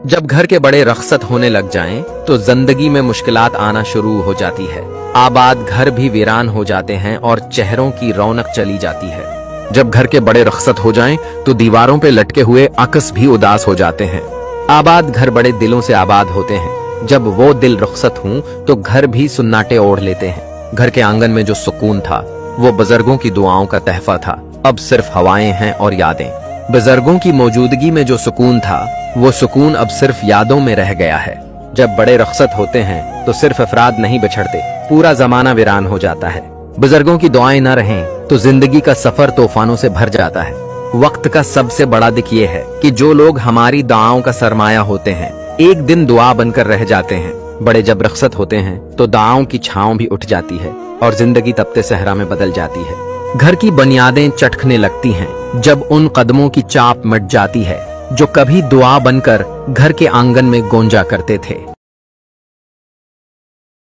जब घर के बड़े रखसत होने लग जाएं, तो जिंदगी में मुश्किलात आना शुरू हो जाती है। आबाद घर भी वीरान हो जाते हैं और चेहरों की रौनक चली जाती है। जब घर के बड़े रखसत हो जाएं, तो दीवारों पे लटके हुए अक्स भी उदास हो जाते हैं। आबाद घर बड़े दिलों से आबाद होते हैं। जब वो दिल रुखसत हों, तो घर भी सुन्नाटे ओढ़ लेते हैं। घर के आंगन में जो सुकून था, वो बुजुर्गों की दुआओं का तहफा था। अब सिर्फ हवाएं हैं और यादें। बुजुर्गों की मौजूदगी में जो सुकून था, वो सुकून अब सिर्फ यादों में रह गया है। जब बड़े रखसत होते हैं, तो सिर्फ अफराद नहीं बिछड़ते, पूरा जमाना वीरान हो जाता है। बुजुर्गों की दुआएं न रहें, तो जिंदगी का सफर तूफानों से भर जाता है। वक्त का सबसे बड़ा दिक ये है कि जो लोग हमारी दुआओं का सरमाया होते हैं, एक दिन दुआ बनकर रह जाते हैं। बड़े जब रखसत होते हैं, तो दुआओं की छांव भी उठ जाती है और जिंदगी तपते सहरा में बदल जाती है। घर की बुनियादें चटकने लगती हैं जब उन कदमों की चाप मिट जाती है, जो कभी दुआ बनकर घर के आंगन में गूंजा करते थे।